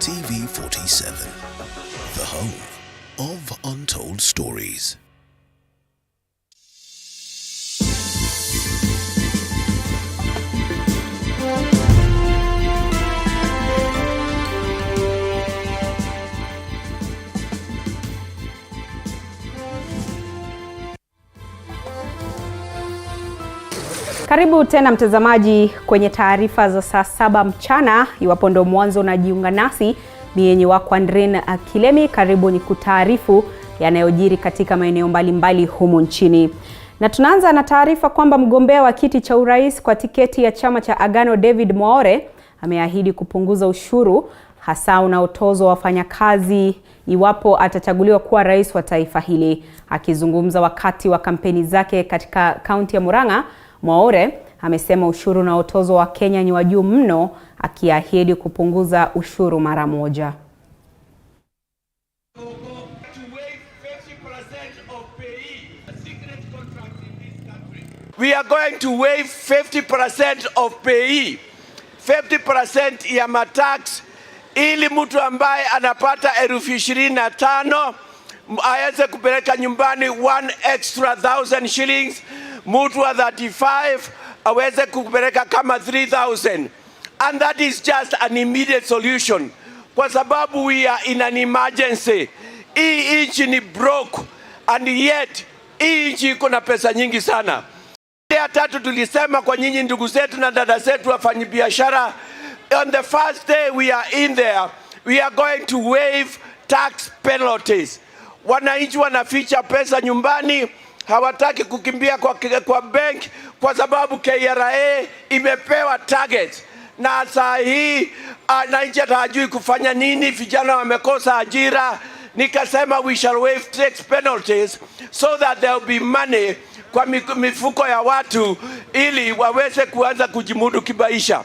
TV47, the home of untold stories. Karibu tena mtazamaji kwenye taarifa za saa 7 mchana. Iwapo ndo mwanzo unajiunga nasi, mimi wako Andrin Kilemi. Karibu ni kutaarifu yanayojiri katika maeneo mbalimbali humu nchini. Na tunaanza na taarifa kwamba mgombea wa kiti cha urais kwa tiketi ya chama cha Agano David Mwaure ameahidi kupunguza ushuru hasa unaotozwa wafanyakazi iwapo atachaguliwa kuwa rais wa taifa hili. Akizungumza wakati wa kampeni zake katika kaunti ya Murang'a, Mwaure amesema ushuru unaotozwa wa Kenya ni wa juu mno, akiahidi kupunguza ushuru mara moja. We are going to waive 50% of pay, 50% ya matax, ili mtu ambaye anapata 25,000 aweze kupeleka nyumbani 1 extra 1,000 shillings. Mtu wa 35 aweze kupeleka kama 3,000. And that is just an immediate solution, kwa sababu we are in an emergency. Hii nchi ni broke, and yet hii nchi iko na pesa nyingi sana. Ya tatu tulisema kwa nyinyi ndugu zetu na dada zetu wafanyabiashara, on the first day we are in there, we are going to waive tax penalties. Wananchi wanaficha pesa nyumbani, hawataki kukimbia kwa bank kwa sababu KRA imepewa target. Na saa hii wananchi hawajui kufanya nini, vijana wamekosa ajira. Nikasema we shall waive tax penalties so that there will be money kwa mifuko ya watu ili waweze kuanza kujimudu kimaisha.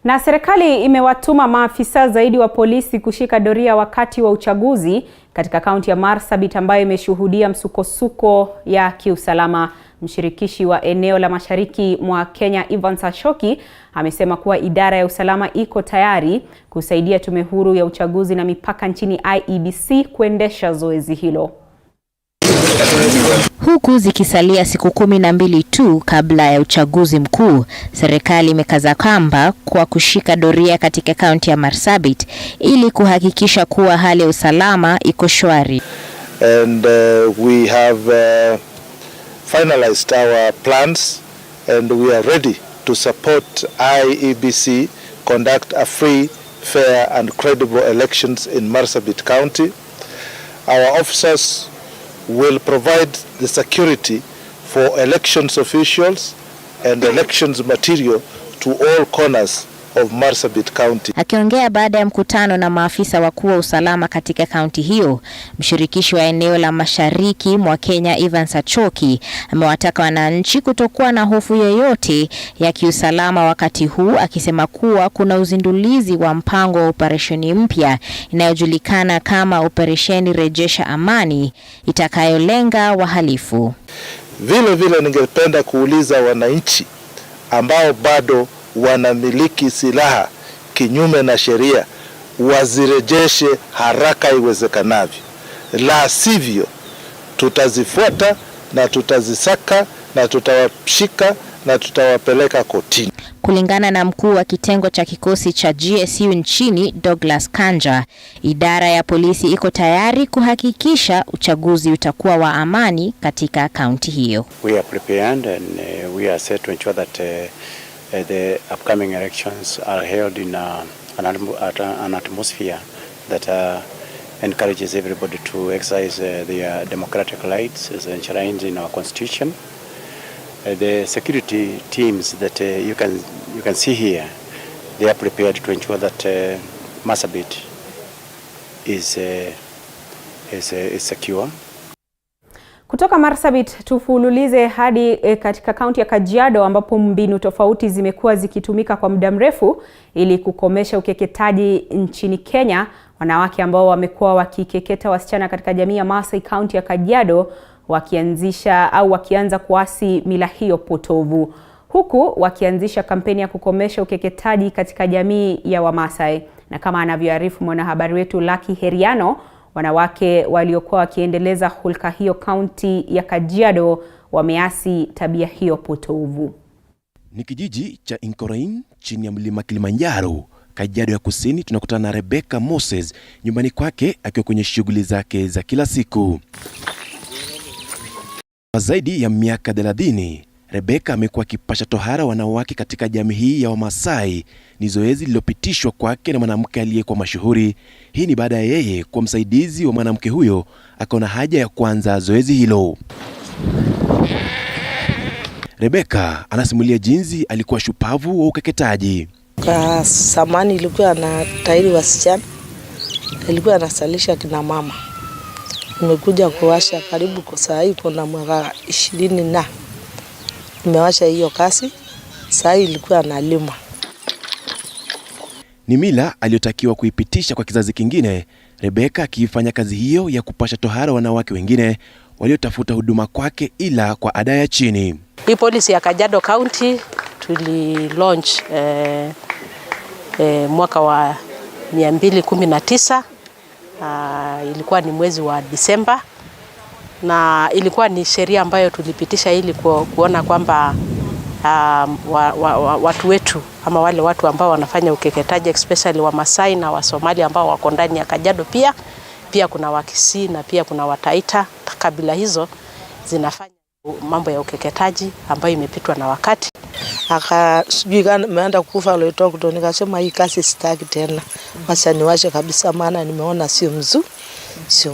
Na serikali imewatuma maafisa zaidi wa polisi kushika doria wakati wa uchaguzi katika kaunti ya Marsabit ambayo imeshuhudia msukosuko ya kiusalama. Mshirikishi wa eneo la mashariki mwa Kenya Evans Ashoki amesema kuwa idara ya usalama iko tayari kusaidia tume huru ya uchaguzi na mipaka nchini IEBC kuendesha zoezi hilo. Huku zikisalia siku 12 tu kabla ya uchaguzi mkuu, serikali imekaza kamba kwa kushika doria katika kaunti ya Marsabit ili kuhakikisha kuwa hali ya usalama iko shwari. And we have finalized our plans and we are ready to support IEBC conduct a free, fair and credible elections in Marsabit County. Our officers will provide the security for elections officials and elections material to all corners of Marsabit County. Akiongea baada ya mkutano na maafisa wakuu wa usalama katika kaunti hiyo, mshirikishi wa eneo la mashariki mwa Kenya Evans Ashoki amewataka wananchi kutokuwa na hofu yoyote ya kiusalama wakati huu, akisema kuwa kuna uzindulizi wa mpango wa operesheni mpya inayojulikana kama operesheni Rejesha Amani itakayolenga wahalifu. Vile ningependa kuuliza wananchi ambao bado wanamiliki silaha kinyume na sheria wazirejeshe haraka iwezekanavyo. La sivyo tutazifuata na tutazisaka na tutawashika na tutawapeleka kotini. Kulingana na mkuu wa kitengo cha kikosi cha GSU nchini Douglas Kanja, idara ya polisi iko tayari kuhakikisha uchaguzi utakuwa wa amani katika kaunti hiyo. We are prepared and we are set to ensure that the upcoming elections are held in an atmosphere that encourages everybody to exercise their democratic rights as enshrined in our constitution. The security teams that you can see here, they are prepared to ensure that Marsabit is secure. Kutoka Marsabit tufululize hadi katika kaunti ya Kajiado ambapo mbinu tofauti zimekuwa zikitumika kwa muda mrefu ili kukomesha ukeketaji nchini Kenya. Wanawake ambao wamekuwa wakikeketa wasichana katika jamii ya Maasai kaunti ya Kajiado wakianza kuasi mila hiyo potovu, huku wakianzisha kampeni ya kukomesha ukeketaji katika jamii ya Wamasai. Na kama anavyoarifu mwanahabari wetu Laki Heriano, wanawake waliokuwa wakiendeleza hulka hiyo kaunti ya Kajiado wameasi tabia hiyo potovu. Ni kijiji cha Inkorain chini ya mlima Kilimanjaro, Kajiado ya Kusini. Tunakutana na Rebecca Moses nyumbani kwake akiwa kwenye shughuli zake za kila siku. Kwa zaidi ya miaka 30, Rebecca amekuwa akipasha tohara wanawake katika jamii hii ya Wamasai. Ni zoezi lililopitishwa kwake na mwanamke aliyekuwa mashuhuri. Hii ni baada ya yeye kuwa msaidizi wa mwanamke huyo akaona haja ya kuanza zoezi hilo. Rebecca anasimulia jinsi alikuwa shupavu wa ukeketaji. Kwa zamani ilikuwa na tairi wasichana, ilikuwa anasalisha kina mama. Nimekuja kuwasha karibu kwa saa hii kuna mwaka 20 na nimewasha hiyo kazi. Saa hii ilikuwa analima. Ni mila aliyotakiwa kuipitisha kwa kizazi kingine, Rebecca akiifanya kazi hiyo ya kupasha tohara wanawake wengine waliotafuta huduma kwake ila kwa ada ya chini. Hii policy ya Kajiado County tuli launch mwaka wa 2019. Ilikuwa ni mwezi wa Disemba, na ilikuwa ni sheria ambayo tulipitisha ili kuona kwamba watu wetu ama wale watu ambao wanafanya ukeketaji especially wa Masai na wa Somali ambao wako ndani ya Kajiado, pia kuna Wakisii na pia kuna Wataita. Kabila hizo zinafanya mambo ya ukeketaji ambayo imepitwa na wakati. Sijui kama nimeenda kufa leo kutoka, nikasema hii kazi sitaki tena. Acha niwashe kabisa, maana nimeona sio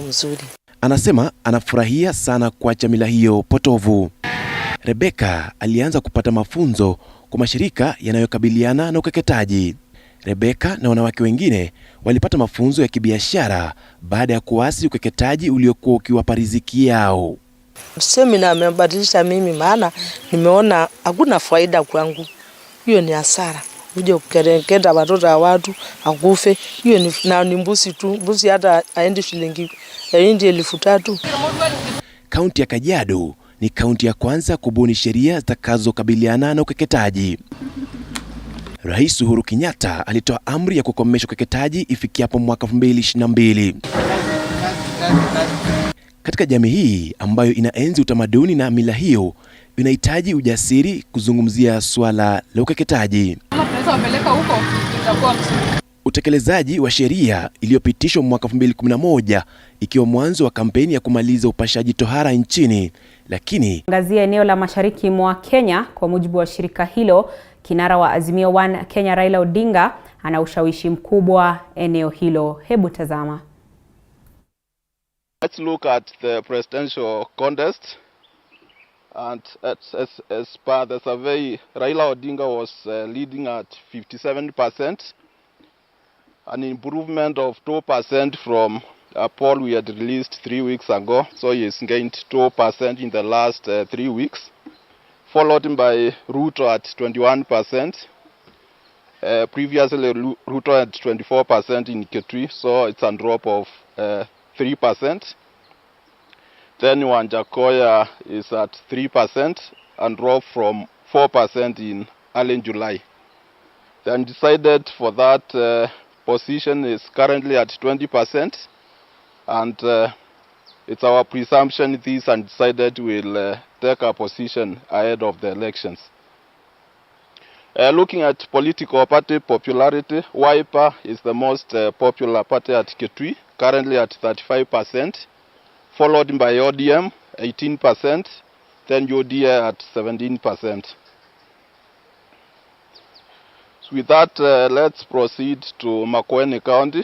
mzuri. Anasema anafurahia sana kuacha mila hiyo potovu. Rebecca alianza kupata mafunzo kwa mashirika yanayokabiliana na ukeketaji. Rebecca na wanawake wengine walipata mafunzo ya kibiashara baada ya kuasi ukeketaji uliokuwa ukiwapa riziki yao. Semina amebadilisha mimi, maana nimeona hakuna faida kwangu. Hiyo ni hasara. Uje kukereketa watoto wa watu akufe. Hiyo ni mbuzi tu. Mbuzi hata aendi shilingi 3,000. Kaunti ya Kajiado ni kaunti ya kwanza kubuni sheria zitakazokabiliana na ukeketaji. Rais Uhuru Kenyatta alitoa amri ya kukomesha ukeketaji ifikiapo mwaka 2022. Katika jamii hii ambayo inaenzi utamaduni na mila hiyo, inahitaji ujasiri kuzungumzia swala la ukeketaji. Utekelezaji wa sheria iliyopitishwa mwaka 2011 ikiwa mwanzo wa kampeni ya kumaliza upashaji tohara nchini, lakini angazia eneo la mashariki mwa Kenya. Kwa mujibu wa shirika hilo, kinara wa Azimio 1 Kenya Raila Odinga ana ushawishi mkubwa eneo hilo. Hebu tazama. Let's look at the presidential contest, and as per the survey, Raila Odinga was leading at 57%, an improvement of 2% from a poll we had released 3 weeks ago. So he has gained 2% in the last 3 weeks, followed by Ruto at 21%. Previously, Ruto had 24% in Kitui, so it's a drop of 3%. Then Wanjakoya is at 3% and drop from 4% in early July. The undecided for that position is currently at 20%, and it's our presumption these undecided will take a position ahead of the elections. Looking at political party popularity, Wiper is the most popular party at Kitui, currently at 35%, followed by ODM, 18%, then UDA at 17%. So with that, let's proceed to Makueni County,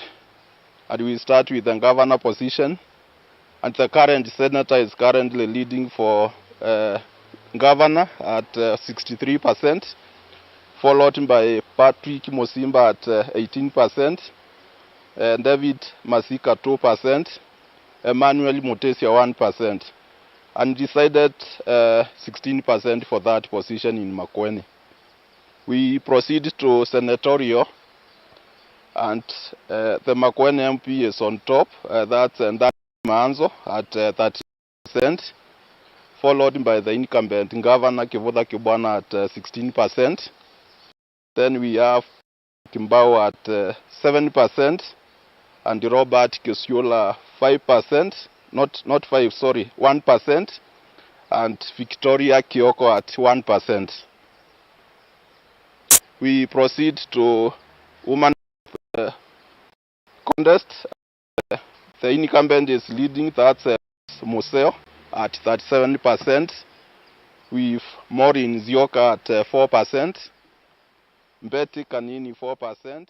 and we start with the governor position. And the current senator is currently leading for governor at 63%, followed by Patrick Musimba at 18%, David Masika 2%, Emmanuel Mutesia 1%, and decided 16% for that position in Makueni. We proceed to senatorial, and the Makueni MP is on top. That's Manzo at 30%, followed by the incumbent governor Kivutha Kibwana at 16%. Then we have Kimbao at 7%, and Robert Kisiula 5%, not 5, sorry, 1%, and Victoria Kioko at 1%. We proceed to woman contest. The incumbent is leading, that's Museo at 37%, with Maureen Zioka at 4%, Betty Kanini 4%.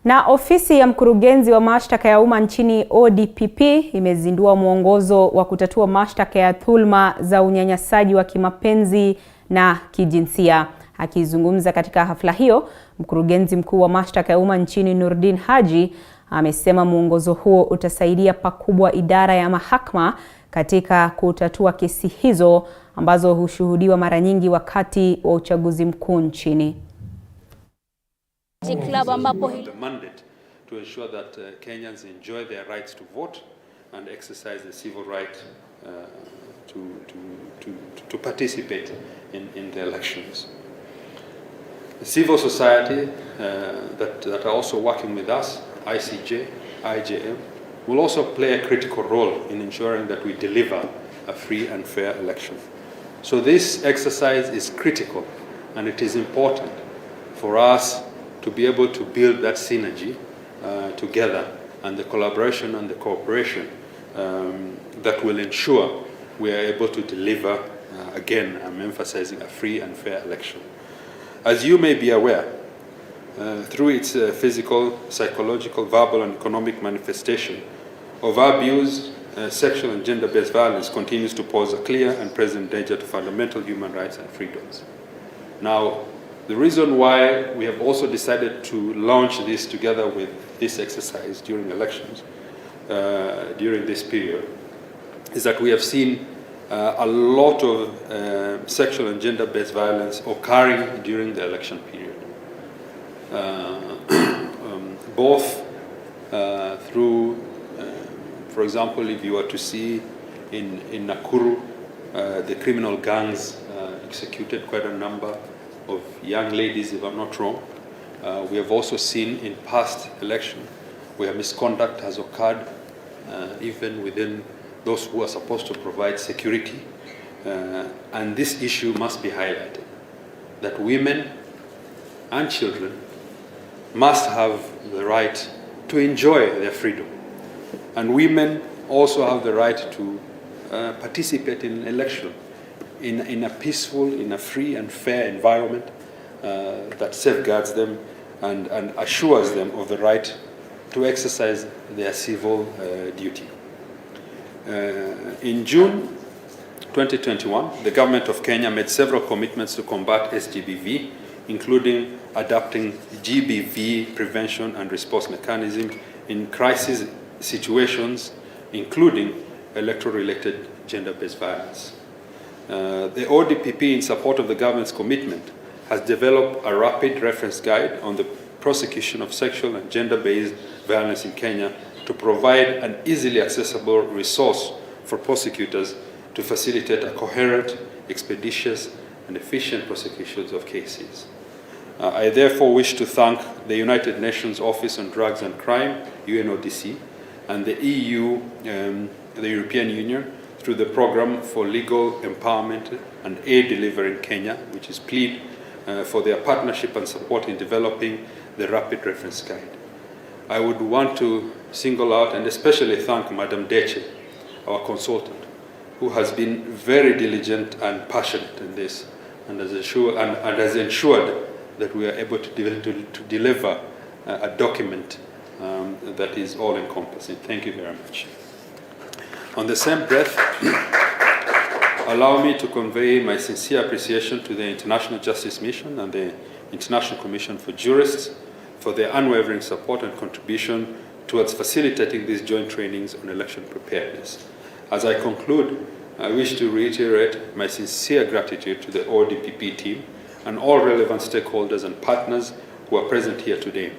Na ofisi ya mkurugenzi wa mashtaka ya umma nchini ODPP imezindua mwongozo wa kutatua mashtaka ya dhulma za unyanyasaji wa kimapenzi na kijinsia. Akizungumza katika hafla hiyo, mkurugenzi mkuu wa mashtaka ya umma nchini Nurdin Haji amesema mwongozo huo utasaidia pakubwa idara ya mahakama katika kutatua kesi hizo ambazo hushuhudiwa mara nyingi wakati wa uchaguzi mkuu nchini. The mandate to ensure that Kenyans enjoy their rights to vote and exercise the civil right to participate in the elections. The civil society that are also working with us, ICJ, IJM, will also play a critical role in ensuring that we deliver a free and fair election. So this exercise is critical, and it is important for us to be able to build that synergy together, and the collaboration and the cooperation that will ensure we are able to deliver, again, I'm emphasizing, a free and fair election. As you may be aware, through its physical, psychological, verbal and economic manifestation of abuse, sexual and gender-based violence continues to pose a clear and present danger to fundamental human rights and freedoms. Now, the reason why we have also decided to launch this together with this exercise during elections, during this period, is that we have seen a lot of sexual and gender-based violence occurring during the election period. Both through, for example, if you were to see in Nakuru, the criminal gangs executed quite a number of young ladies, if I'm not wrong. We have also seen in past election where misconduct has occurred, even within those who are supposed to provide security. And this issue must be highlighted, that women and children must have the right to enjoy their freedom. And women also have the right to participate in election in a peaceful, in a free and fair environment that safeguards them and assures them of the right to exercise their civil duty. In June 2021, the government of Kenya made several commitments to combat SGBV, including adopting GBV prevention and response mechanism in crisis situations, including electoral-related gender-based violence. The ODPP, in support of the government's commitment, has developed a rapid reference guide on the prosecution of sexual and gender-based violence in Kenya to provide an easily accessible resource for prosecutors to facilitate a coherent, expeditious, and efficient prosecutions of cases. I therefore wish to thank the United Nations Office on Drugs and Crime, UNODC, and the EU, the European Union, through the Program for Legal Empowerment and Aid Delivery in Kenya, which is PLEAD, for their partnership and support in developing the Rapid Reference Guide. I would want to single out and especially thank Madam Deche, our consultant, who has been very diligent and passionate in this, and has ensured that we are able to deliver a document that is all-encompassing. Thank you very much. On the same breath, allow me to convey my sincere appreciation to the International Justice Mission and the International Commission for Jurists for their unwavering support and contribution towards facilitating these joint trainings on election preparedness. As I conclude, I wish to reiterate my sincere gratitude to the ODPP team and all relevant stakeholders and partners who are present here today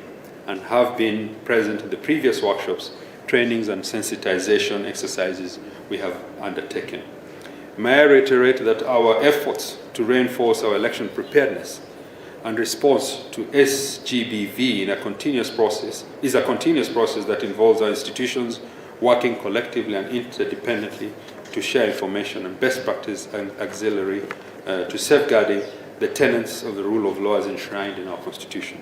and have been present in the previous workshops, trainings and sensitization exercises we have undertaken. May I reiterate that our efforts to reinforce our election preparedness and response to SGBV is a continuous process that involves our institutions working collectively and interdependently to share information and best practice and auxiliary to safeguarding the tenets of the rule of law as enshrined in our Constitution.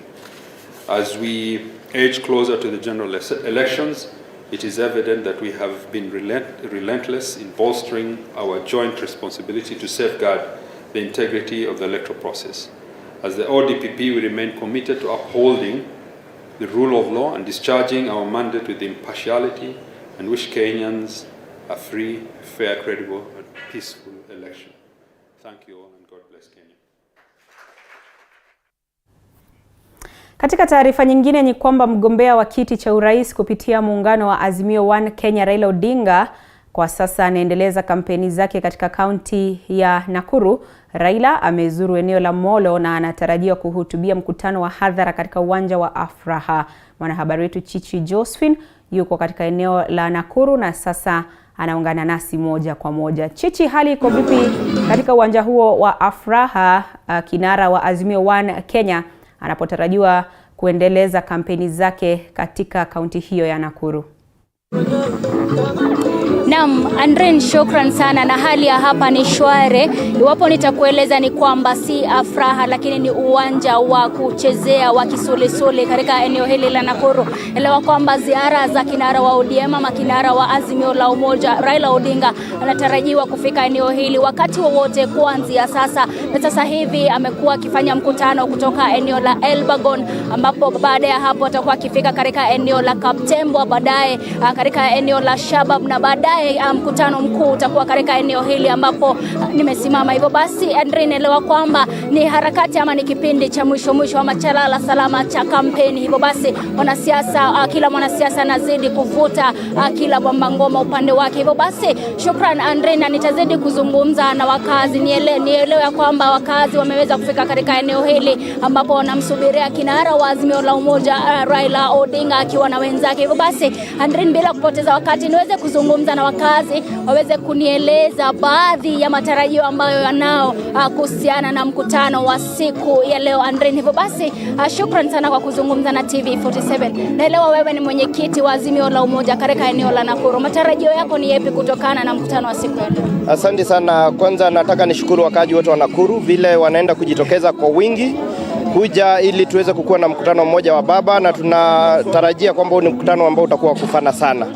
As we edge closer to the general elections, it is evident that we have been relentless in bolstering our joint responsibility to safeguard the integrity of the electoral process. As the ODPP, we remain committed to upholding the rule of law and discharging our mandate with impartiality, and wish Kenyans a free, fair, credible, and peaceful election. Thank you all, and God bless Kenya. Katika taarifa nyingine ni kwamba mgombea wa kiti cha urais kupitia muungano wa Azimio One Kenya Raila Odinga kwa sasa anaendeleza kampeni zake katika kaunti ya Nakuru. Raila amezuru eneo la Molo na anatarajiwa kuhutubia mkutano wa hadhara katika uwanja wa Afraha. Mwanahabari wetu Chichi Josephine yuko katika eneo la Nakuru na sasa anaungana nasi moja kwa moja. Chichi, hali iko vipi katika uwanja huo wa Afraha, kinara wa Azimio One Kenya anapotarajiwa kuendeleza kampeni zake katika kaunti hiyo ya Nakuru? Naam, Andren, shukran sana, na hali ya hapa ni shwari. Iwapo nitakueleza ni kwamba si Afraha lakini ni uwanja wa kuchezea wa Kisulisuli katika eneo hili la Nakuru. Elewa kwamba ziara za kinara wa ODM ama kinara wa Azimio la Umoja Raila Odinga anatarajiwa kufika eneo hili wakati wowote kuanzia sasa. Na sasa hivi amekuwa akifanya mkutano kutoka eneo la Elbagon, ambapo baada ya hapo atakuwa akifika katika eneo la Kaptembwa, baadaye katika eneo la Shabab, na baadaye mkutano mkuu utakuwa katika eneo hili ambapo nimesimama. Hivyo basi Andrea, elewa kwamba ni harakati ama ni kipindi cha mwisho ama chalala salama cha kampeni. Hivyo basi wanasiasa, kila mwanasiasa anazidi kuvuta kila bomba ngoma upande wake. Hivyo basi shukran Andrea, na nitazidi kuzungumza na wakazi nielewe kwamba wakazi wameweza kufika katika eneo hili ambapo wanamsubiria kinara wa Azimio la Umoja Raila Odinga akiwa na wenzake. Hivyo basi Andrea, bila kupoteza wakati niweze kuzungumza na wakazi waweze kunieleza baadhi ya matarajio ambayo yanao kuhusiana na mkutano wa siku ya leo. Andrea, hivyo basi shukran sana kwa kuzungumza na TV47. Naelewa wewe ni mwenyekiti wa Azimio la Umoja katika eneo la Nakuru. Matarajio yako ni yapi kutokana na mkutano wa siku ya leo? Asante sana. Kwanza nataka nishukuru wakazi wote wa Nakuru vile wanaenda kujitokeza kwa wingi kuja ili tuweze kukuwa na mkutano mmoja wa baba, na tunatarajia kwamba ni mkutano ambao utakuwa kufana sana.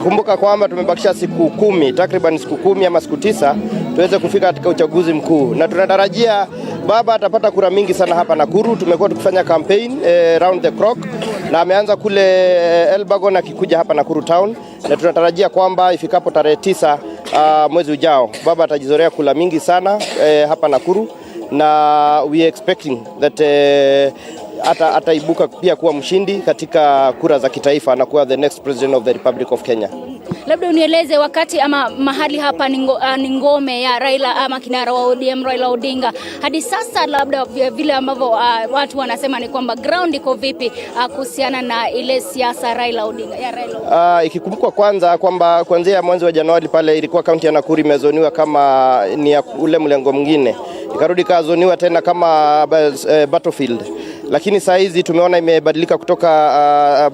Kumbuka kwamba tumebakisha siku 10, takriban siku 10 ama siku 9 tuweze kufika katika uchaguzi mkuu, na tunatarajia baba atapata kura mingi sana hapa Nakuru. Tumekuwa tukifanya campaign round the clock, na ameanza kule Elbagon akikuja hapa Nakuru town, na tunatarajia kwamba ifikapo tarehe 9 mwezi ujao baba atajizorea kula mingi sana hapa Nakuru, na we are expecting that ataibuka pia kuwa mshindi katika kura za kitaifa na kuwa the next president of the Republic of Kenya. Labda unieleze wakati ama mahali hapa ni ngome ya Raila ama kinara wa ODM Raila Odinga. Hadi sasa labda vile ambavyo watu wanasema ni kwamba ground iko vipi kuhusiana na ile siasa Raila Odinga ya Raila? Ikikumbukwa kwanza kwamba kuanzia mwezi wa Januari pale ilikuwa kaunti ya Nakuru imezoniwa kama ni ya ule mlengo mwingine, ikarudi kazoniwa tena kama battlefield. Lakini saa hizi tumeona imebadilika kutoka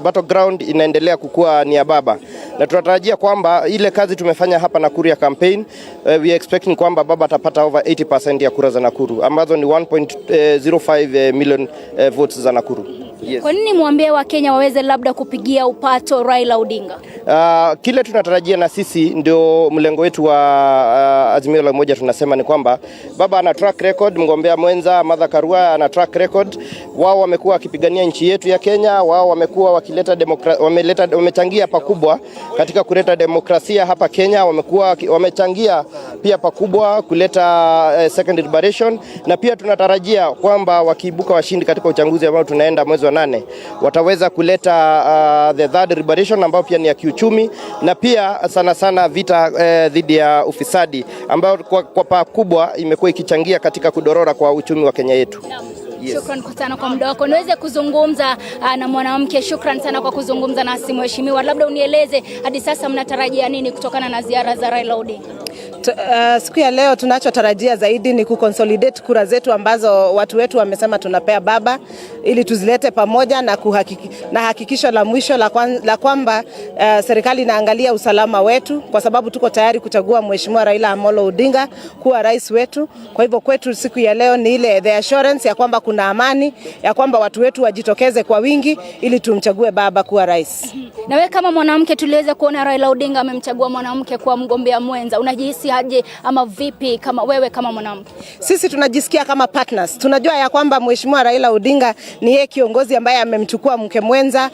battleground inaendelea kukua ni ya baba, na tunatarajia kwamba ile kazi tumefanya hapa Nakuru ya campaign, we are expecting kwamba baba atapata over 80% ya kura za Nakuru ambazo ni 1.05 million votes za Nakuru. Yes. Kwa nini muambie wa Kenya waweze labda kupigia upato Raila Odinga? Kile tunatarajia na sisi ndio mlengo wetu wa Azimio la Umoja, tunasema ni kwamba baba ana track record, mgombea mwenza Martha Karua ana track record. Wao wamekuwa wakipigania nchi yetu ya Kenya, wao wamekuwa wakileta wamechangia pakubwa katika kuleta demokrasia hapa Kenya, wamechangia pia pakubwa kuleta second liberation, na pia tunatarajia kwamba wakiibuka washindi katika uchaguzi ambao tunaenda mwezi wa 8 wataweza kuleta the third liberation ambao pia ni ya kiuchumi, na pia sana vita dhidi ya ufisadi ambao kwa pakubwa imekuwa ikichangia katika kudorora kwa uchumi wa Kenya yetu. Yes. Shukran sana kwa muda wako. Niweze kuzungumza na mwanamke. Shukran sana kwa kuzungumza nasi mheshimiwa. Labda unieleze hadi sasa mnatarajia nini kutokana na ziara za Raila Odinga? Siku ya leo tunachotarajia zaidi ni kuconsolidate kura zetu ambazo watu wetu wamesema tunapea baba, ili tuzilete pamoja na hakikisho la mwisho la kwamba serikali inaangalia usalama wetu, kwa sababu tuko tayari kuchagua Mheshimiwa Raila Amolo Odinga kuwa rais wetu. Kwa hivyo kwetu siku ya leo ni ile the assurance ya kwamba kuna amani, ya kwamba watu wetu wajitokeze kwa wingi ili tumchague baba kuwa rais. Na wewe kama mwanamke, tuliweza kuona Raila Odinga amemchagua mwanamke kuwa mgombea mwenza. Unajihisi aje ama vipi kama wewe kama mwanamke? Sisi tunajisikia kama partners. Tunajua ya kwamba Mheshimiwa Raila Odinga ni yeye kiongozi ambaye amemchukua mke mwenza,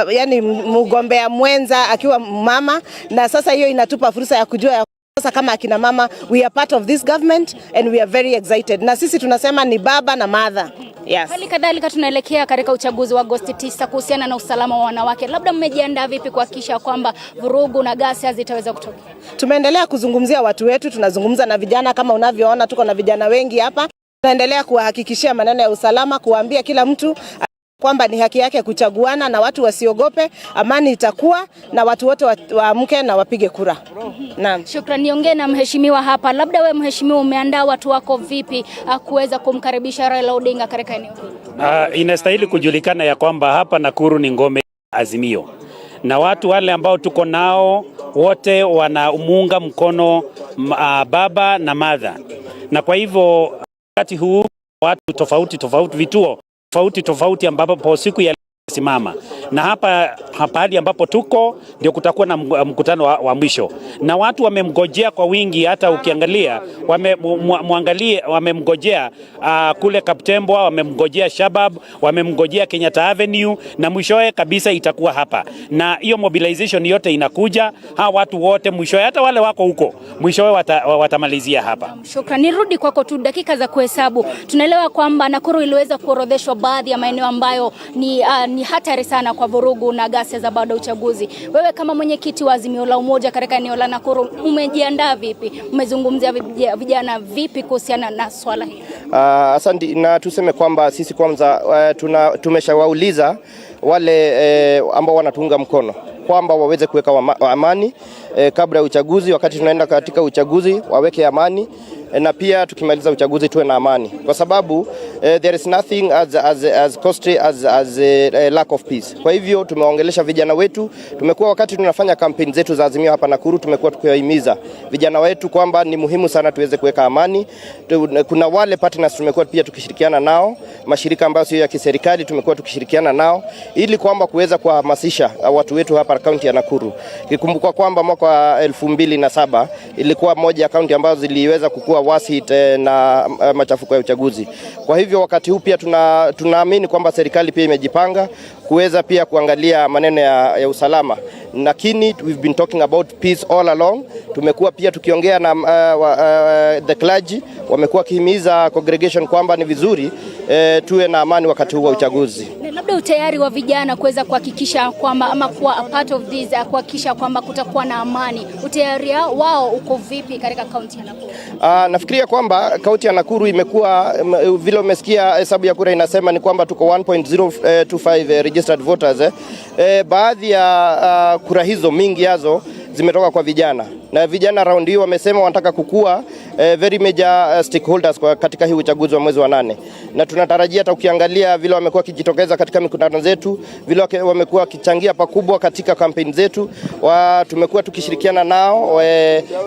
yani mgombea mwenza akiwa mama, na sasa hiyo inatupa fursa ya kujua ya sasa kama akina mama we are part of this government and we are very excited. Na sisi tunasema ni baba na mother. Yes. Hali kadhalika tunaelekea katika uchaguzi wa Agosti 9 kuhusiana na usalama wa wanawake. Labda mmejiandaa vipi kuhakikisha kwamba vurugu na ghasia zitaweza kutokea? Tumeendelea kuzungumzia watu wetu, tunazungumza na vijana kama unavyoona tuko na vijana wengi hapa. Tunaendelea kuwahakikishia maneno ya usalama, kuambia kila mtu kwamba ni haki yake kuchaguana na watu wasiogope, amani itakuwa na watu wote waamke na wapige kura. Naam. Shukrani. Niongee na mheshimiwa hapa. Labda wewe mheshimiwa, umeandaa watu wako vipi kuweza kumkaribisha Raila Odinga katika eneo hili? Inastahili kujulikana ya kwamba hapa Nakuru ni ngome Azimio, na watu wale ambao tuko nao wote wanamuunga mkono baba na mother, na kwa hivyo wakati huu watu tofauti vituo tofauti ambapo siku ya simama, na hapa hali ambapo tuko ndio kutakuwa na mkutano wa mwisho, na watu wamemgojea kwa wingi. Hata ukiangalia wamemgojea kule Kaptembwa, wamemgojea Shabab, wamemgojea Kenyatta Avenue, na mwishoe kabisa itakuwa hapa. Na hiyo mobilization yote inakuja, hawa watu wote mwishoe, hata wale wako huko mwishoe watamalizia hapa. Shukrani. Nirudi kwako tu dakika za kuhesabu. Tunaelewa kwamba Nakuru iliweza kuorodheshwa baadhi ya maeneo ambayo ni hatari sana kwa vurugu na ghasia za baada ya uchaguzi. Wewe kama mwenyekiti wa Azimio la Umoja katika eneo la Nakuru, umejiandaa vipi? Umezungumzia vijana vipi kuhusiana na swala hili? Asante, na tuseme kwamba sisi kwanza tumeshawauliza wale ambao wanatuunga mkono kwamba waweze kuweka amani kabla ya uchaguzi. Wakati tunaenda katika uchaguzi waweke amani, na pia tukimaliza uchaguzi tuwe na amani, kwa sababu there is nothing as costly as lack of peace. Kwa hivyo tumeongelesha vijana wetu. Tumekuwa wakati tunafanya kampeni zetu za Azimio hapa Nakuru, tumekuwa tukiwahimiza vijana wetu kwamba ni muhimu sana tuweze kuweka amani. Kuna wale partners tumekuwa pia tukishirikiana nao, mashirika ambayo sio ya kiserikali tumekuwa tukishirikiana nao, ili kwamba kuweza kuhamasisha watu wetu hapa kaunti ya Nakuru. Kikumbuka kwamba mwaka wa 2007 ilikuwa moja ya kaunti ambazo ziliweza kukua worst na machafuko ya uchaguzi. Kwa hivyo wakati huu pia tunaamini kwamba serikali pia imejipanga kuweza pia kuangalia maneno ya usalama. Lakini we've been talking about peace all along. Tumekuwa pia tukiongea na the clergy, wamekuwa kihimiza congregation kwamba ni vizuri tuwe na amani wakati huu wa uchaguzi. Labda utayari wa vijana kuweza kuhakikisha kwamba ama kuwa a part of this, kuhakikisha kwamba kutakuwa na amani, utayari wao uko vipi katika kaunti ya Nakuru? Nafikiria kwamba kaunti ya Nakuru imekuwa vile umesikia hesabu ya kura inasema ni kwamba tuko 1.025 registered voters. Baadhi ya kura hizo mingi yazo zimetoka kwa vijana, na vijana round hii wamesema wanataka kukua very major stakeholders katika hii uchaguzi wa mwezi wa 8, na tunatarajia hata ukiangalia vile wamekuwa kijitokeza katika mikutano zetu, vile wamekuwa kichangia pakubwa katika kampeni zetu, tumekuwa tukishirikiana nao,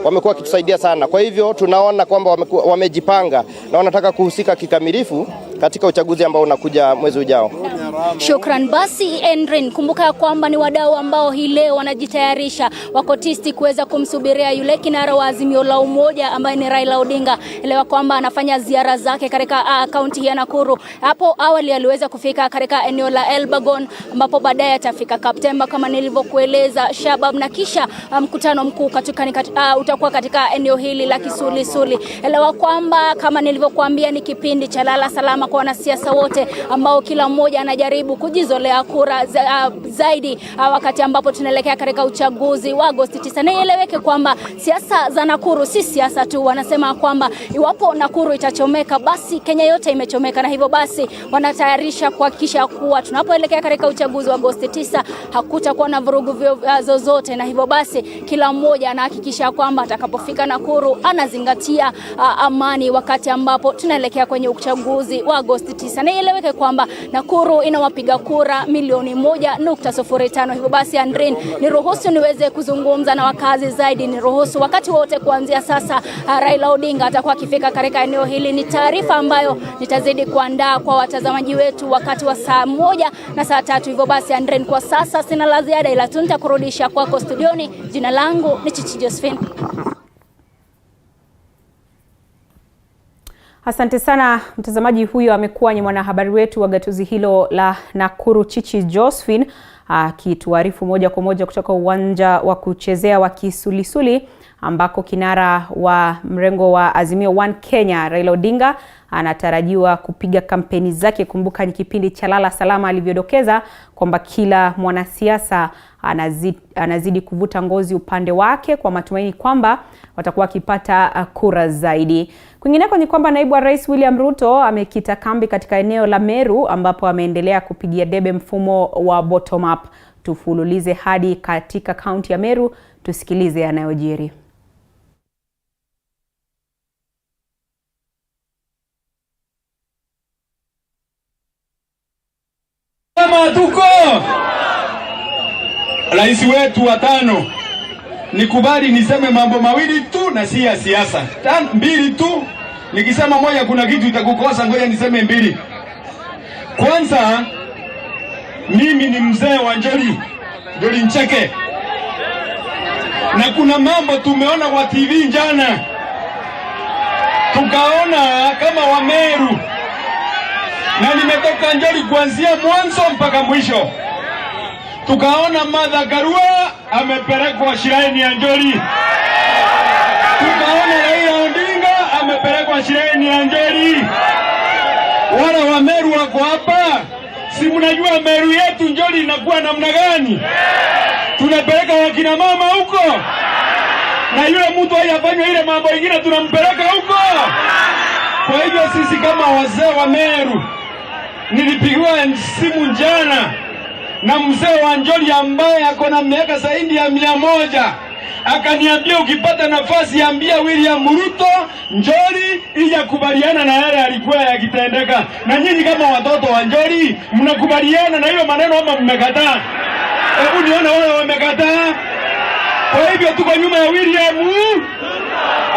wamekuwa kitusaidia sana. Kwa hivyo tunaona kwamba wamejipanga na wanataka kuhusika kikamilifu katika uchaguzi ambao unakuja mwezi ujao. Shukran. Basi Endrin, kumbuka kwamba ni wadau ambao hii leo wanajitayarisha, wako tisti kuweza kumsubiria yule kinara wa Azimio la Umoja ambaye ni Raila Odinga. Elewa kwamba anafanya ziara zake katika kaunti ya Nakuru. Hapo awali aliweza kufika katika eneo la Elbagon, ambapo baadaye atafika Kaptemba kama nilivyokueleza, Shabab, na kisha mkutano mkuu utakuwa katika eneo hili la Kisulisuli. Elewa kwamba kama nilivyokuambia ni kipindi cha lala salama kwa wanasiasa wote ambao kila mmoja anajaribu kujaribu kujizolea kura zaidi wakati ambapo tunaelekea katika uchaguzi wa Agosti 9. Na ieleweke kwamba siasa za Nakuru si siasa tu. Wanasema kwamba iwapo Nakuru itachomeka basi Kenya yote imechomeka, na hivyo basi wanatayarisha kuhakikisha kuwa tunapoelekea katika uchaguzi wa Agosti 9 hakutakuwa na vurugu zozote, na hivyo basi kila mmoja anahakikisha kwamba atakapofika Nakuru anazingatia amani wakati ambapo tunaelekea kwenye uchaguzi wa Agosti 9. Na ieleweke kwamba Nakuru ina wapiga kura milioni 1.05. Hivyo basi Andrin, niruhusu niweze kuzungumza na wakazi zaidi. Niruhusu wakati wote kuanzia sasa Raila Odinga atakuwa akifika katika eneo hili. Ni taarifa ambayo nitazidi kuandaa kwa watazamaji wetu wakati wa saa 1 na saa 3. Hivyo basi Andrin, kwa sasa sina la ziada ila tu nitakurudisha kwako studioni. Jina langu ni Chichi Josephine. Asante sana mtazamaji. Huyo amekuwa ni mwanahabari wetu wa gatuzi hilo la Nakuru, Chichi Josephine, akituarifu moja kwa moja kutoka uwanja wa kuchezea wa Kisulisuli ambako kinara wa mrengo wa Azimio One Kenya Raila Odinga anatarajiwa kupiga kampeni zake. Kumbuka ni kipindi cha lala salama alivyodokeza kwamba kila mwanasiasa anazidi kuvuta ngozi upande wake kwa matumaini kwamba watakuwa wakipata kura zaidi. Kwingineko ni kwamba naibu wa Rais William Ruto amekita kambi katika eneo la Meru ambapo ameendelea kupigia debe mfumo wa bottom up. Tufululize hadi katika kaunti ya Meru tusikilize yanayojiri. Tuko rais wetu wa 5. Nikubali niseme mambo mawili tu na si ya siasa. 2 tu. Nikisema moja kuna kitu itakukosa, ngoja niseme 2. Kwanza, mimi ni mzee wa Njoli Ncheke. Na kuna mambo tumeona kwa TV jana. Tukaona kama wa Meru. Na nimetoka Njoli kuanzia mwanzo mpaka mwisho. Tukaona Martha Karua amepelekwa shireni ya Njoli. Tukaona Raila Odinga amepelekwa shireni ya Njoli. Wala wa Meru wako hapa. Si mnajua Meru yetu Njoli inakuwa namna gani? Tunapeleka wakina mama huko. Na yule mtu hayafanywa ile mambo mengine tunampeleka huko. Kwa hivyo sisi kama wazee wa Meru, nilipigiwa simu jana na mzee wa Njoli ambaye ako na miaka zaidi ya 100. Akaniambia ukipata nafasi ambia William Ruto Njoli ija kubaliana na yale alikuwa yakitendeka. Na nyinyi kama watoto wa Njoli mnakubaliana na hiyo maneno ama mmekataa? Hebu niona wale wamekataa. Kwa hivyo tuko nyuma ya William.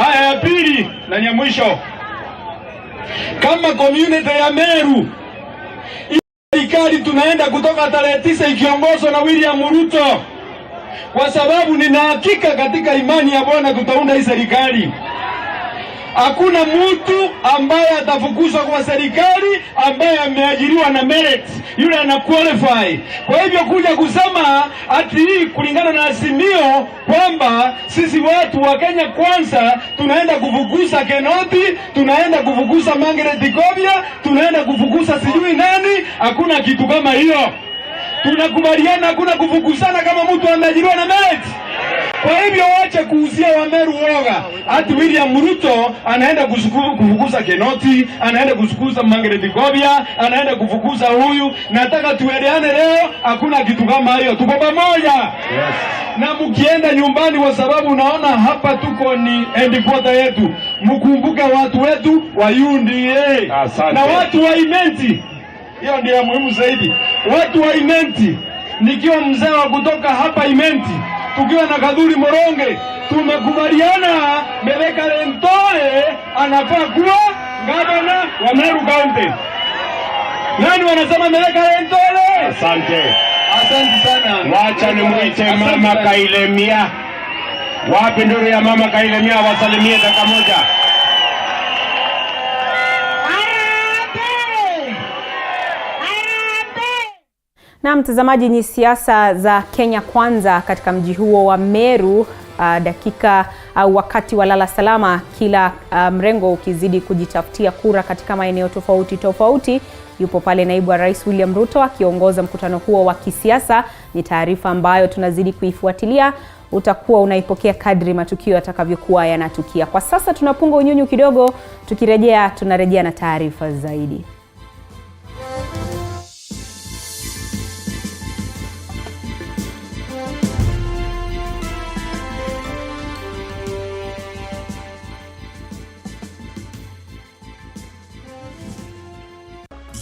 Haya, ya pili na ya mwisho. Kama community ya Meru, serikali tunaenda kutoka tarehe 9 ikiongozwa na William Ruto. Kwa sababu nina hakika katika imani ya Bwana tutaunda hii serikali. Hakuna mtu ambaye atafukuzwa kwa serikali ambaye ameajiriwa na merit, yule ana qualify. Kwa hivyo kuja kusema ati hii kulingana na Azimio kwamba sisi watu wa Kenya kwanza tunaenda kufukuza Kenoti, tunaenda kufukuza Margaret Kobia, tunaenda kufukuza sijui nani, hakuna kitu kama hiyo. Tunakubaliana hakuna kufukuzana kama mtu ameajiriwa na merit. Kwa hivyo wache kuuzia wa Meru woga. Ati William Ruto anaenda kufukuza Kenoti, anaenda kufukuza Margaret Kobia, anaenda kufukuza huyu. Nataka tueleane leo, hakuna kitu kama hiyo. Tuko pamoja. Yes. Na mkienda nyumbani, kwa sababu naona hapa tuko ni headquarter yetu, mkumbuke watu wetu wa UNDA. Na watu wa Imenti. Hiyo ndio muhimu zaidi. Watu wa Imenti, nikiwa mzee wa kutoka hapa Imenti, tukiwa na Kadhuri Moronge, tumekubaliana Meleka Lentole anafaa kuwa gavana wa Meru County. Nani wanasema Meleka Lentole? Asante. Asante sana. Wacha nimuite Mama Kailemia. Wapi nduru ya Mama Kailemia wasalimie dakika moja. Na mtazamaji, ni siasa za Kenya kwanza katika mji huo wa Meru, dakika au wakati wa lala salama, kila mrengo ukizidi kujitafutia kura katika maeneo tofauti tofauti. Yupo pale naibu wa Rais William Ruto akiongoza mkutano huo wa kisiasa. Ni taarifa ambayo tunazidi kuifuatilia. Utakuwa unaipokea kadri matukio yatakavyokuwa yanatukia. Kwa sasa tunapunga unyunyu kidogo, tukirejea tunarejea na taarifa zaidi.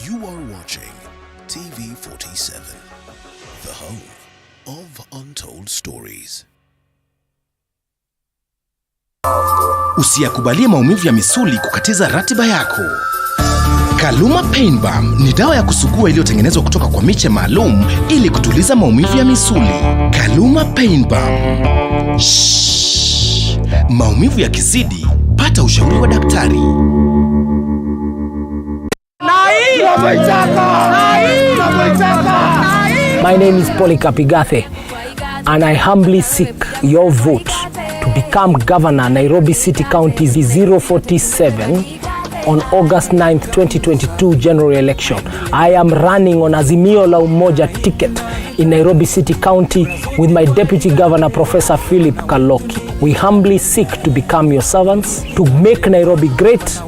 You are watching TV47, the home of untold stories. Usiyakubalie maumivu ya misuli kukatiza ratiba yako. Kaluma Pain Balm ni dawa ya kusugua iliyotengenezwa kutoka kwa miche maalum ili kutuliza maumivu ya misuli. Kaluma Pain Balm. Maumivu yakizidi, pata ushauri wa daktari. My name is Polikapigathe, and I humbly seek your vote to become Governor Nairobi City County 047 on August 9th, 2022 general election. I am running on Azimio la Umoja ticket in Nairobi City County with my Deputy Governor Professor Philip Kaloki. We humbly seek to become your servants, to make Nairobi great,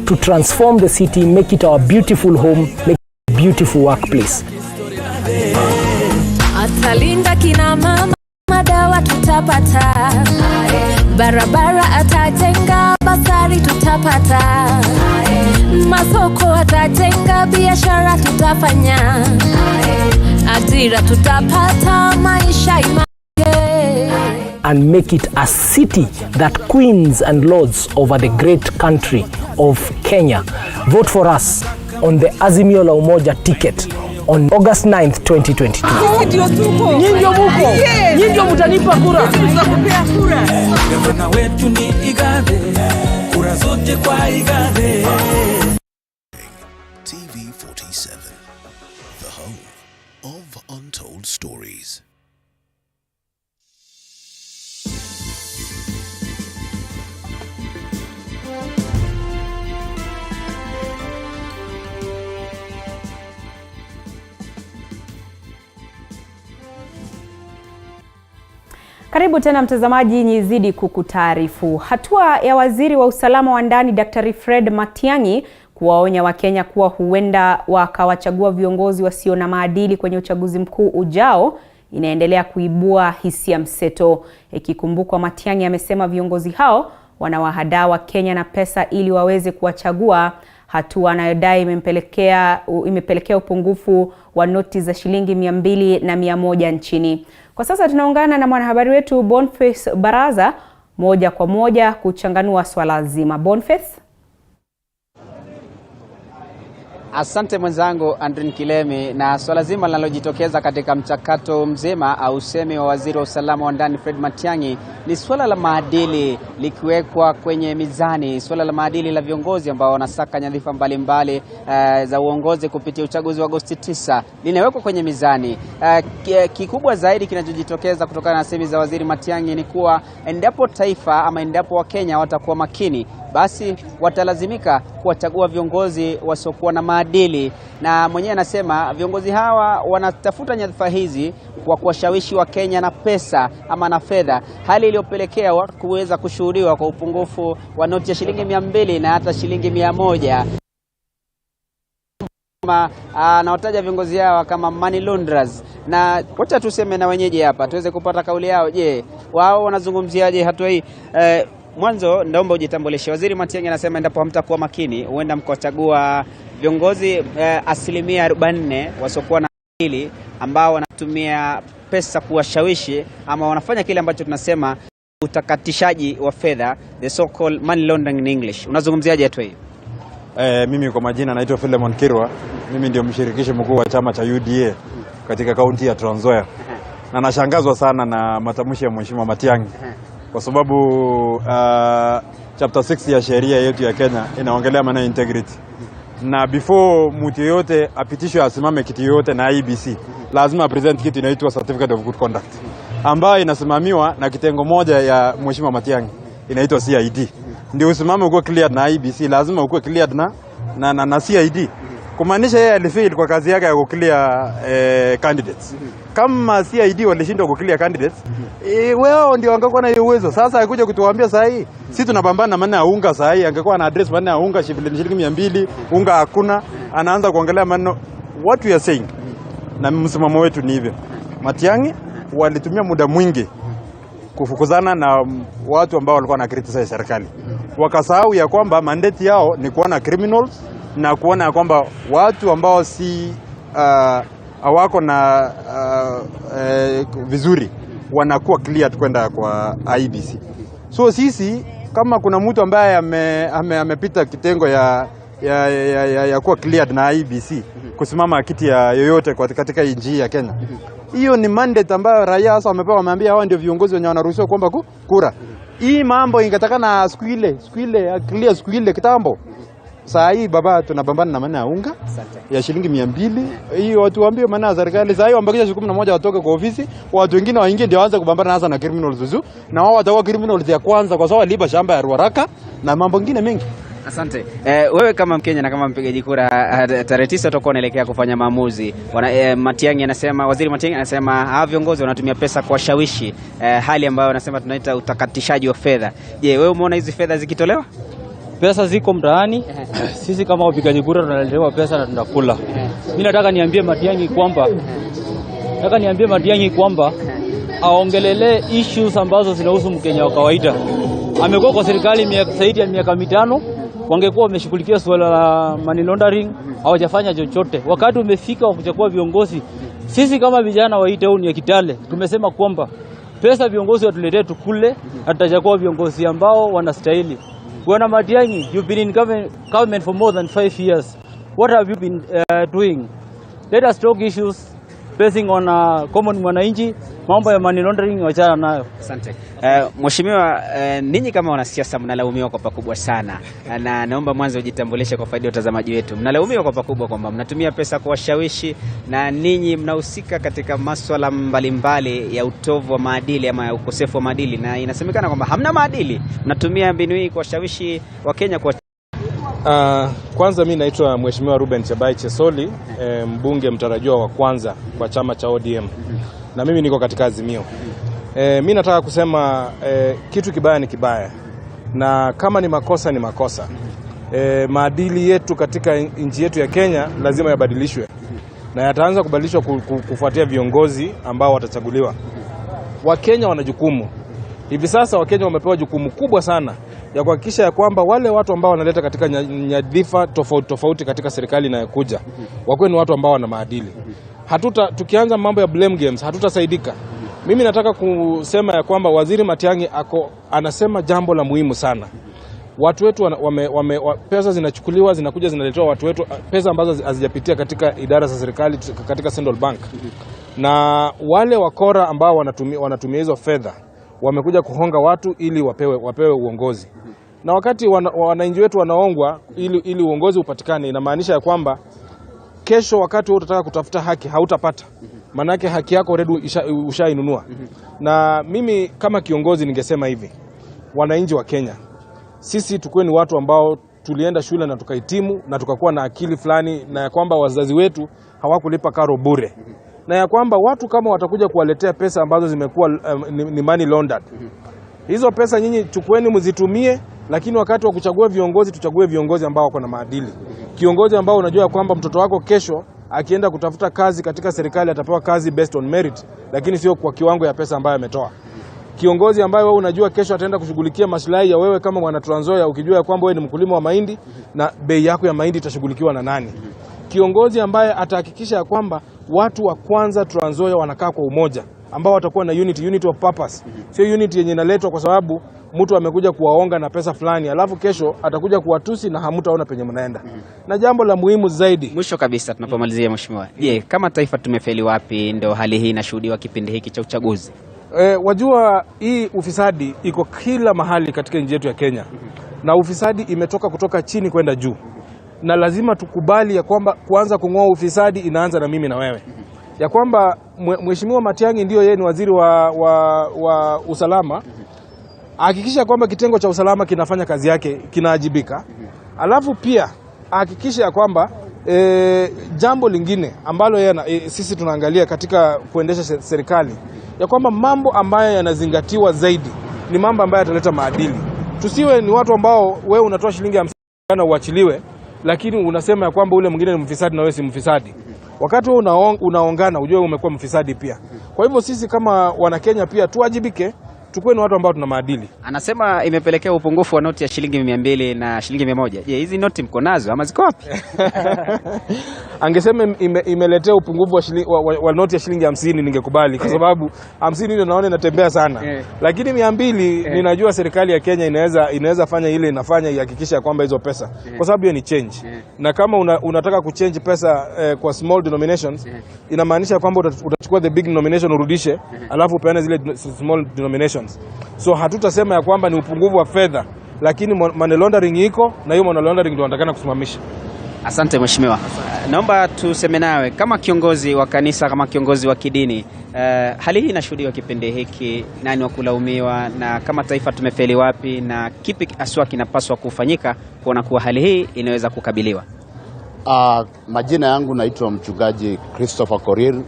to transform the city, make it our beautiful home, make it a beautiful workplace. Atalinda kina mama, madawa tutapata, barabara atajenga, basari tutapata, masoko atajenga, biashara tutafanya, ajira tutapata, maisha image, and make it a city that queens and lords over the great country of Kenya. Vote for us on the Azimio la Umoja ticket on August 9th, 2022. Nyinyo muko, nyinyo mutanipa kura. Tutakupea kura. Gavana wetu ni Igade, kura zote kwa Igade. TV47, the home of untold stories. Karibu tena mtazamaji, nizidi kukutaarifu. Hatua ya waziri wa usalama wa ndani Dr. Fred Matiang'i kuwaonya Wakenya kuwa huenda wakawachagua viongozi wasio na maadili kwenye uchaguzi mkuu ujao inaendelea kuibua hisia mseto. Ikikumbukwa, Matiang'i amesema viongozi hao wanawahadaa Wakenya na pesa ili waweze kuwachagua, hatua anayodai imepelekea upungufu wa noti za shilingi 200 na 100 nchini. Kwa sasa tunaungana na mwanahabari wetu Boniface Baraza moja kwa moja kuchanganua swala zima. Boniface. Asante mwenzangu Andrin Kilemi. Na swala zima linalojitokeza katika mchakato mzima au usemi wa waziri wa usalama wa ndani Fred Matiang'i ni swala la maadili likiwekwa kwenye mizani, swala la maadili la viongozi ambao wanasaka nyadhifa mbalimbali za uongozi kupitia uchaguzi wa Agosti 9 linawekwa kwenye mizani. Kikubwa zaidi kinachojitokeza kutokana na semi za waziri Matiang'i ni kuwa endapo taifa ama endapo Wakenya watakuwa makini, basi watalazimika kuwachagua viongozi wasiokuwa na maadili, na mwenyewe anasema viongozi hawa wanatafuta nyadhifa hizi kwa kuwashawishi Wakenya na pesa ama na fedha, hali iliyopelekea kuweza kushuhudiwa kwa upungufu wa noti ya shilingi 200 na hata shilingi 100. Anawataja viongozi hawa kama money launderers, na wacha tuseme na wenyeji hapa tuweze kupata kauli yao. Je, wao wanazungumziaje hatua hii? Mwanzo naomba ujitambulishe. Waziri Matiang'i anasema endapo hamtakuwa makini huenda mkachagua viongozi 44% wasiokuwa na akili ambao wanatumia pesa kuwashawishi ama wanafanya kile ambacho tunasema utakatishaji wa fedha, the so called money laundering in English. Unazungumziaje hatua hii? Mimi kwa majina naitwa Philemon Kirwa. Mimi ndio mshirikishi mkuu wa chama cha UDA katika kaunti ya Trans Nzoia. Na nashangazwa sana na matamshi ya Mheshimiwa Matiang'i kwa sababu chapter 6 ya sheria yetu ya Kenya inaongelea maana integrity. Na before mtu yote apitishwe asimame kiti yote na IEBC, lazima present kitu inaitwa certificate of good conduct, ambayo inasimamiwa na kitengo moja ya Mheshimiwa Matiang'i inaitwa CID. Ndio usimame uko cleared na IEBC, lazima uko cleared na CID. Kumaanisha yeye alifail kwa kazi yake ya kuclear candidates. Kama CID walishindwa kuclear candidates, wao ndio wangekuwa na uwezo. Sasa akuja kutuambia saa hii sisi tunapambana na maneno ya unga saa hii, angekuwa na address maneno ya unga shilingi 200, unga hakuna, anaanza kuongelea maneno. What we are saying na msimamo wetu ni hivyo. Matiang'i walitumia muda mwingi kufukuzana na watu ambao walikuwa na criticize serikali. Wakasahau ya kwamba mandate yao ni kuona criminals na kuona ya kwamba watu ambao si hawako na vizuri wanakuwa cleared kwenda kwa IEBC. So sisi kama kuna mtu ambaye amepita kitengo ya kuwa cleared na IEBC kusimama kiti ya yoyote katika nchi ya Kenya, hiyo ni mandate ambayo raia sasa wamepewa, wameambia hao ndio viongozi wenye wanaruhusiwa kuomba kura. Hii mambo ingetakana siku ile clear siku ile kitambo. Saa hii baba tunapambana na maneno ya unga ya shilingi 200. Hiyo watu waambie maneno ya serikali. Saa hii wambakisha siku 11 watoke kwa ofisi, watu wengine waingie ndio waanze kupambana hasa na criminals zuzu. Na wao watakuwa criminals ya kwanza kwa sababu waliiba shamba ya Ruaraka na mambo mengine mengi. Asante. Wewe kama Mkenya na kama mpigaji kura, tarehe 9 utakuwa unaelekea kufanya maamuzi. Matiang'i anasema, Waziri Matiang'i anasema hawa viongozi wanatumia pesa kuwashawishi, hali ambayo anasema tunaita utakatishaji wa fedha. Je, wewe umeona hizi fedha zikitolewa? Pesa ziko mtaani. Sisi kama wapigaji kura tunaletewa pesa na tunakula. Mimi nataka niambie Matiang'i kwamba aongelele issues ambazo zinahusu Mkenya wa kawaida. Amekuwa kwa serikali zaidi ya miaka 5, wangekuwa wameshughulikia swala la money laundering, hawajafanya chochote. Wakati umefika wa kuchukua viongozi. Sisi kama vijana wa hii town ya Kitale tumesema kwamba pesa viongozi watuletee tukule, tutachukua viongozi ambao wanastahili. Bwana Matiang'i, you've been in government for more than 5 years. What have you been doing? Let us talk issues basing on common mwananchi, mambo ya money laundering wachana nayo. Asante. Mheshimiwa, ninyi kama wanasiasa mnalaumiwa kwa pakubwa sana. Na naomba mwanzo ujitambulishe kwa faida ya watazamaji wetu. Mnalaumiwa kwa pakubwa kwamba mnatumia pesa kuwashawishi na ninyi mnahusika katika masuala mbalimbali ya utovu wa maadili ama ukosefu wa maadili, na inasemekana kwamba hamna maadili. Mnatumia mbinu hii kuwashawishi Wakenya kwa kwanza mimi naitwa Mheshimiwa Ruben Chabai Chesoli, mbunge mtarajiwa wa kwanza kwa chama cha ODM. Na mimi niko katika Azimio. Mimi nataka kusema kitu kibaya ni kibaya. Na kama ni makosa ni makosa. Maadili yetu katika nchi yetu ya Kenya lazima yabadilishwe. Na yataanza kubadilishwa kufuatia viongozi ambao watachaguliwa. Wakenya wana jukumu. Hivi sasa Wakenya wamepewa jukumu kubwa sana ya kuhakikisha ya kwamba wale watu ambao wanaleta katika nyadhifa tofauti katika serikali inayokuja wakuwe ni watu ambao wana maadili. Tukianza mambo ya blame games hatutasaidika. Mimi nataka kusema ya kwamba Waziri Matiang'i anasema jambo la muhimu sana. Watu wetu pesa zinachukuliwa, zinakuja zinaletewa watu wetu, pesa ambazo hazijapitia katika idara za serikali katika Central Bank. Na wale wakora ambao wanatumia hizo fedha wamekuja kuhonga watu ili wapewe uongozi. Na wakati wananchi wetu wanaongwa ili uongozi upatikane, inamaanisha ya kwamba kesho wakati wewe utataka kutafuta haki hautapata. Manake haki yako already ushainunua. Na mimi kama kiongozi ningesema hivi, wananchi wa Kenya, sisi tukue ni watu ambao tulienda shule na tukahitimu na tukakuwa na akili fulani, na ya kwamba wazazi wetu hawakulipa karo bure. Na ya kwamba watu kama watakuja kuwaletea pesa ambazo zimekuwa ni money laundered. Hizo pesa nyinyi chukueni mzitumie, lakini wakati wa kuchagua viongozi tuchague viongozi ambao wako na maadili. Kiongozi ambao unajua kwamba mtoto wako kesho akienda kutafuta kazi katika serikali atapewa kazi based on merit, lakini sio kwa kiwango ya pesa ambayo ametoa. Kiongozi ambaye wewe unajua kesho ataenda kushughulikia maslahi ya wewe kama mwana Trans Nzoia, ukijua kwamba wewe ni mkulima wa mahindi na bei yako ya mahindi itashughulikiwa na nani. Kiongozi ambaye atahakikisha kwamba watu wa kwanza Trans Nzoia wanakaa kwa umoja, ambao watakuwa na unity of purpose. Sio unity yenye inaletwa kwa sababu mtu amekuja kuwaonga na pesa fulani, alafu kesho atakuja kuwatusi na hamtaona penye mnaenda. Na jambo la muhimu zaidi, mwisho kabisa tunapomalizia mheshimiwa, je, kama taifa tumefeli wapi ndio hali hii inashuhudiwa kipindi hiki cha uchaguzi? Wajua hii ufisadi iko kila mahali katika nchi yetu ya Kenya. Na ufisadi imetoka kutoka chini kwenda juu. Na lazima tukubali ya kwamba kuanza kung'oa ufisadi inaanza na mimi na wewe. Ya kwamba Mheshimiwa Matiang'i ndio yeye ni waziri wa usalama. Hakikisha kwamba kitengo cha usalama kinafanya kazi yake, kinaajibika. Alafu pia hakikisha kwamba Jambo lingine ambalo sisi tunaangalia katika kuendesha serikali ya kwamba mambo ambayo yanazingatiwa zaidi ni mambo ambayo yataleta maadili. Tusiwe ni watu ambao wewe unatoa shilingi 50 na uachiliwe, lakini unasema ya kwamba ule mwingine ni mfisadi na wewe si mfisadi. Wakati wewe unaongana ujue umekuwa mfisadi pia. Kwa hivyo sisi kama Wanakenya pia tuwajibike, tukue ni watu ambao tuna maadili. Anasema imepelekea upungufu wa noti ya shilingi 200 na shilingi 100. Je, hizi noti mko nazo ama ziko wapi? Angesema imeletea upungufu wa noti ya shilingi 50 ningekubali kwa sababu 50 ndio naona inatembea sana. Lakini 200 ninajua serikali ya Kenya inaweza fanya ile inafanya ihakikisha kwamba hizo pesa kwa sababu hiyo ni change. Na kama unataka kuchange pesa kwa small denominations inamaanisha kwamba utachukua the big denomination urudishe alafu upeane zile small denominations. So hatutasema ya kwamba ni upungufu wa fedha, lakini money laundering iko na hiyo money laundering ndio tunataka kusimamisha. Asante mheshimiwa. Naomba tuseme nawe kama kiongozi wa kanisa, kama kiongozi wa kidini, hali hii inashuhudiwa kipindi hiki, nani wa kulaumiwa na kama taifa tumefeli wapi na kipi aswa kinapaswa kufanyika kuona kuwa hali hii inaweza kukabiliwa? Majina yangu naitwa mchungaji Christopher Korir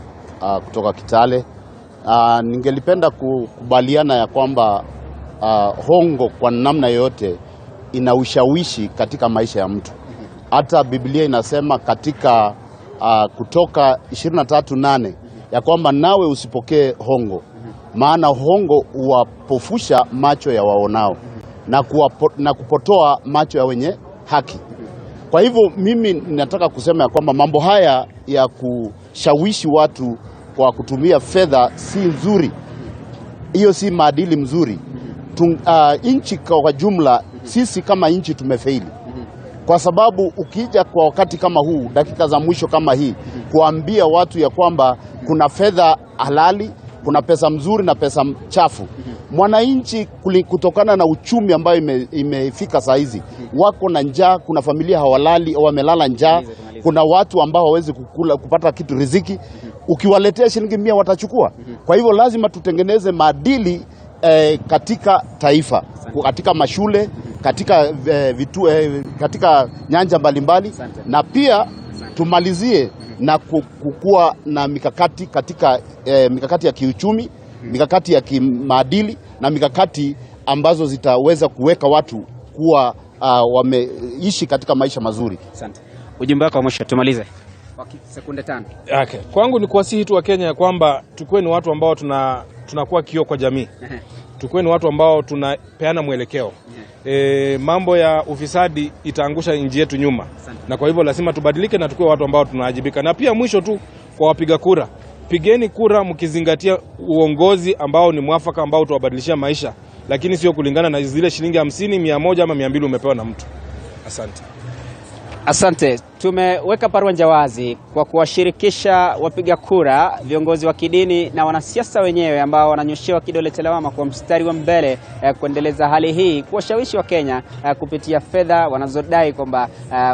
kutoka Kitale. Ningelipenda kukubaliana ya kwamba hongo kwa namna yoyote ina ushawishi katika maisha ya mtu. Hata Biblia inasema katika Kutoka 23:8 ya kwamba nawe usipokee hongo, maana hongo huwapofusha macho ya waonao na kupotoa macho ya wenye haki. Kwa hivyo mimi nataka kusema ya kwamba mambo haya ya kushawishi watu kwa kutumia fedha si nzuri. Hiyo si maadili mzuri. Nchi kwa jumla, sisi kama nchi tumefeli. Kwa sababu ukija kwa wakati kama huu, dakika za mwisho kama hii, kuambia watu ya kwamba kuna fedha halali, kuna pesa mzuri na pesa chafu. Mwananchi kutokana na uchumi ambayo imefika saa hizi, wako na njaa, kuna familia hawalali au wamelala njaa, kuna watu ambao hawezi kupata kitu riziki. Ukiwaletea shilingi 100 watachukua. Kwa hivyo lazima tutengeneze maadili katika taifa, katika mashule, katika katika nyanja mbalimbali, na pia tumalizie na kukua na mikakati katika mikakati ya kiuchumi, mikakati ya kimaadili na mikakati ambazo zitaweza kuweka watu kuwa wameishi katika maisha mazuri. Asante. Ujumbe wako wa mwisho tumalize kwa sekunde 5. Okay. Kwangu ni kuwasihi tu wa Kenya ya kwamba tukue ni watu ambao tunakuwa kioo kwa jamii. Tukue ni watu ambao tunapeana mwelekeo. Mambo ya ufisadi itaangusha nchi yetu nyuma. Na kwa hivyo lazima tubadilike na tukue watu ambao tunawajibika. Na pia mwisho tu kwa wapiga kura, pigeni kura mkizingatia uongozi ambao ni mwafaka, ambao tuwabadilishia maisha, lakini sio kulingana na zile shilingi 50, 100 ama 200 umepewa na mtu. Asante. Asante. Tumeweka paruanja wazi kwa kuwashirikisha wapiga kura, viongozi wa kidini na wanasiasa wenyewe ambao wananyoshewa kidole cha lawama kwa mstari wa mbele kuendeleza hali hii, kuwashawishi wa Kenya kupitia fedha wanazodai kwamba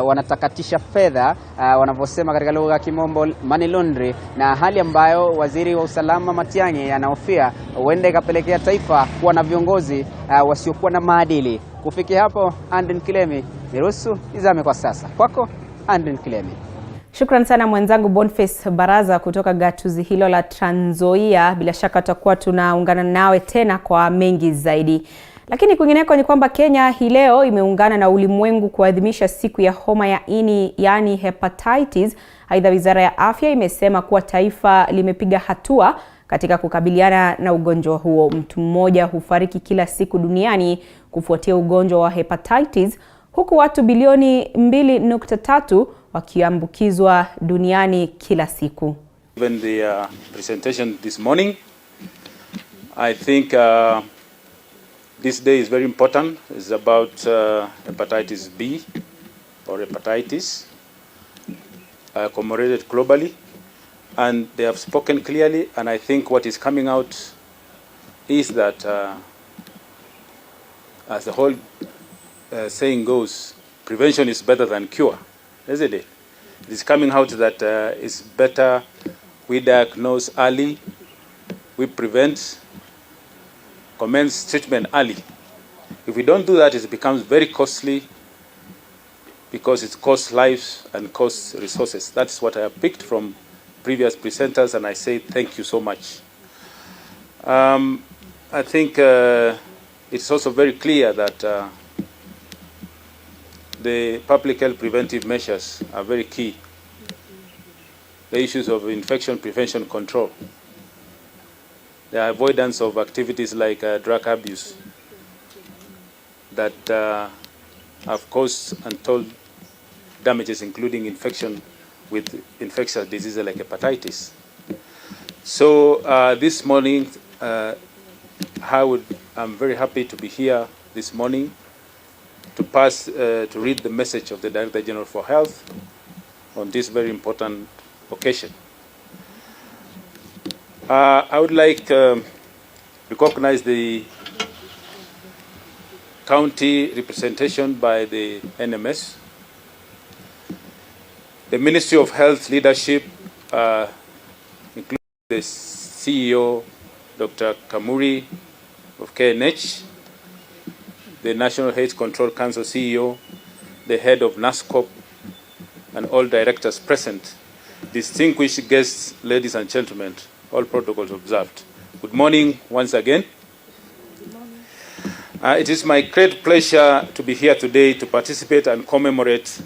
wanatakatisha fedha, wanavyosema katika lugha ya kimombo money laundering, na hali ambayo waziri wa usalama Matiang'i anahofia huenda ikapelekea taifa kuwa na viongozi wasiokuwa na maadili. Kufikia hapo, Andrin Kilemi, niruhusu izame kwa sasa. Kwako Andrin Kilemi. Shukran sana mwenzangu Boniface Baraza kutoka gatuzi hilo la Trans Nzoia. Bila shaka tutakuwa tunaungana nawe tena kwa mengi zaidi. Lakini kwingineko ni kwamba Kenya hii leo imeungana na ulimwengu kuadhimisha siku ya homa ya ini, yani Hepatitis. Aidha, Wizara ya Afya imesema kuwa taifa limepiga hatua katika kukabiliana na ugonjwa huo. Mtu mmoja hufariki kila siku duniani kufuatia ugonjwa wa Hepatitis, huku watu bilioni 2.3 wakiambukizwa duniani kila siku. Given the presentation this morning, I think this day is very important. It's about hepatitis B or hepatitis, commemorated globally, and they have spoken clearly, and I think what is coming out is that as the whole saying goes, prevention is better than cure, isn't it? It is coming out that it's better we diagnose early, we prevent, commence treatment early. If we don't do that, it becomes very costly. because it costs lives and costs resources. That's what I have picked from previous presenters, and I say thank you so much. I think it's also very clear that the public health preventive measures are very key. The issues of infection prevention control, the avoidance of activities like drug abuse that have caused untold damages, including infection with infectious diseases like hepatitis. So this morning, I'm very happy to be here this morning to read the message of the Director General for Health on this very important occasion. I would like to recognize the county representation by the NMS, the Ministry of Health leadership, including the CEO, Dr. Kamuri of KNH, the National AIDS Control Council CEO, the head of NASCOP, and all directors present, distinguished guests, ladies and gentlemen, all protocols observed. Good morning once again. It is my great pleasure to be here today to participate and commemorate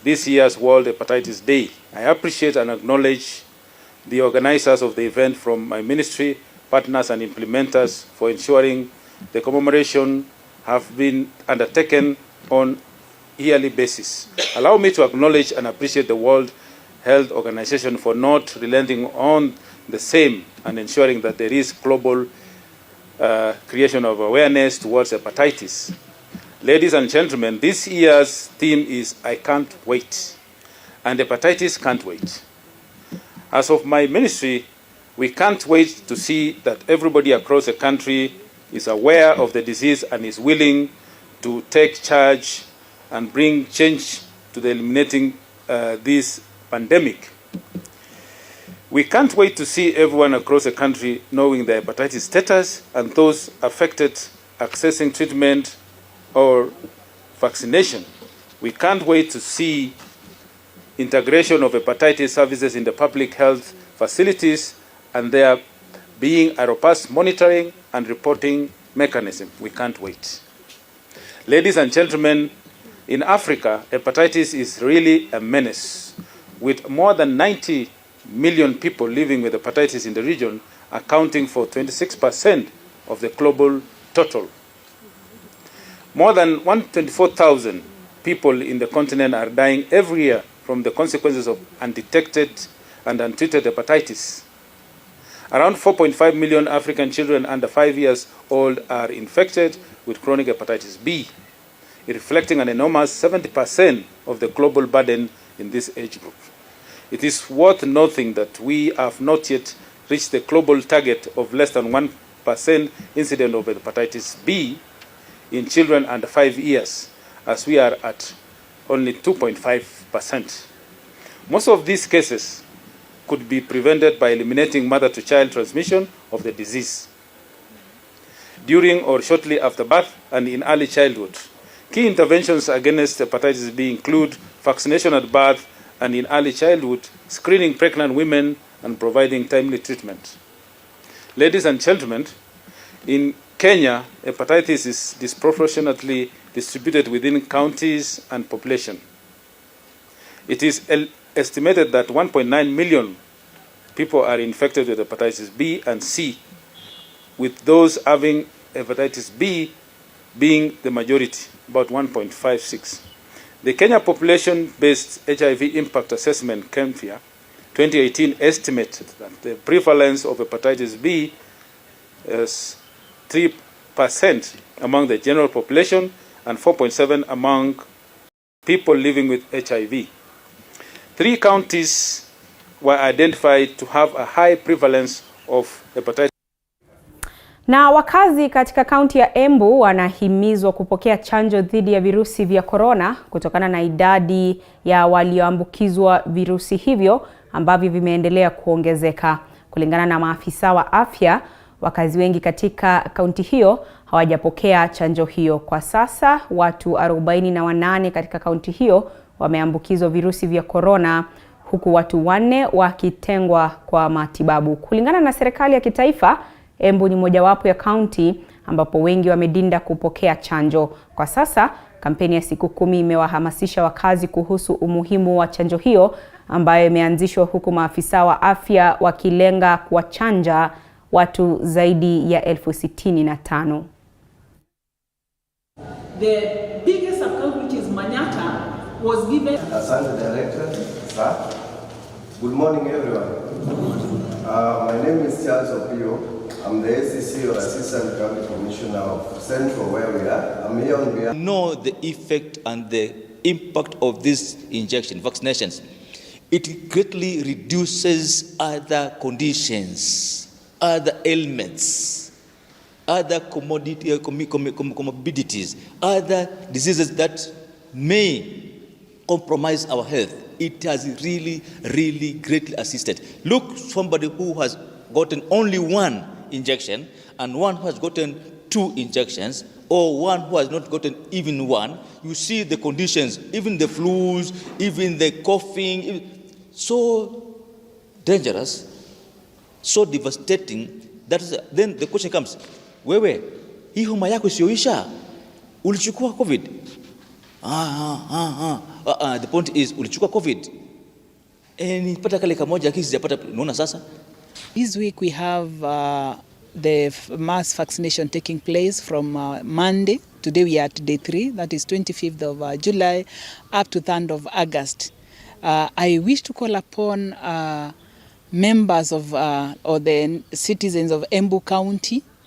this year's World Hepatitis Day. I appreciate and acknowledge the organizers of the event from my ministry, partners and implementers for ensuring the commemoration have been undertaken on yearly basis. Allow me to acknowledge and appreciate the World Health Organization for not relenting on the same and ensuring that there is global creation of awareness towards hepatitis. Ladies and gentlemen, this year's theme is I Can't Wait, and hepatitis can't wait. As of my ministry, we can't wait to see that everybody across the country is aware of the disease and is willing to take charge and bring change to the eliminating this pandemic. We can't wait to see everyone across the country knowing their hepatitis status and those affected accessing treatment or vaccination. We can't wait to see integration of hepatitis services in the public health facilities and there being a robust monitoring and reporting mechanism. We can't wait. Ladies and gentlemen, in Africa, hepatitis is really a menace, with more than 90 million people living with hepatitis in the region, accounting for 26% of the global total. More than 124,000 people in the continent are dying every year from the consequences of undetected and untreated hepatitis. Around 4.5 million African children under 5 years old are infected with chronic hepatitis B, reflecting an enormous 70% of the global burden in this age group. It is worth noting that we have not yet reached the global target of less than 1% incidence of hepatitis B in children under 5 years, as we are at only 2.5%. Most of these cases could be prevented by eliminating mother-to-child transmission of the disease during or shortly after birth and in early childhood. Key interventions against hepatitis B include vaccination at birth and in early childhood, screening pregnant women, and providing timely treatment. Ladies and gentlemen, in Kenya, hepatitis is disproportionately distributed within counties and population. It is estimated that 1.9 million people are infected with hepatitis B and C, with those having hepatitis B being the majority, about 1.56. The Kenya Population-Based HIV Impact Assessment, KEMFIA, 2018 estimated that the prevalence of hepatitis B is 3% among the general population and 4.7% among people living with HIV. 3 counties were identified to have a high prevalence of hepatitis. Na wakazi katika kaunti ya Embu wanahimizwa kupokea chanjo dhidi ya virusi vya corona kutokana na idadi ya walioambukizwa virusi hivyo ambavyo vimeendelea kuongezeka. Kulingana na maafisa wa afya, wakazi wengi katika kaunti hiyo hawajapokea chanjo hiyo. Kwa sasa watu 48 katika kaunti hiyo wameambukizwa virusi vya korona, huku watu 4 wakitengwa kwa matibabu. Kulingana na serikali ya kitaifa, Embu ni mojawapo ya kaunti ambapo wengi wamedinda kupokea chanjo. Kwa sasa, kampeni ya siku 10 imewahamasisha wakazi kuhusu umuhimu wa chanjo hiyo ambayo imeanzishwa, huku maafisa wa afya wakilenga kuwachanja watu zaidi ya 65,000. The biggest account, which is Manyata, was given. Asante Director, sir. Good morning, everyone. My name is Charles Opio. I'm the ACC or Assistant County Commissioner of Central, where we are. I'm here on behalf. Know the effect and the impact of this injection, vaccinations. It greatly reduces other conditions, other ailments, other comorbidities, other diseases that may compromise our health. It has really, really greatly assisted. Look, somebody who has gotten only 1 injection and one who has gotten 2 injections, or one who has not gotten even 1, you see the conditions, even the flus, even the coughing, so dangerous, so devastating, that is, then the question comes, wewe, hii homa yako isiyoisha, ulichukua COVID? The point is, ulichukua COVID. Nipata kale kamoja kisi sijapata, unaona sasa? This week we have the mass vaccination taking place from Monday. Today we are at day 3, that is 25th of July up to 3rd of August. I wish to call upon members of or the citizens of Embu County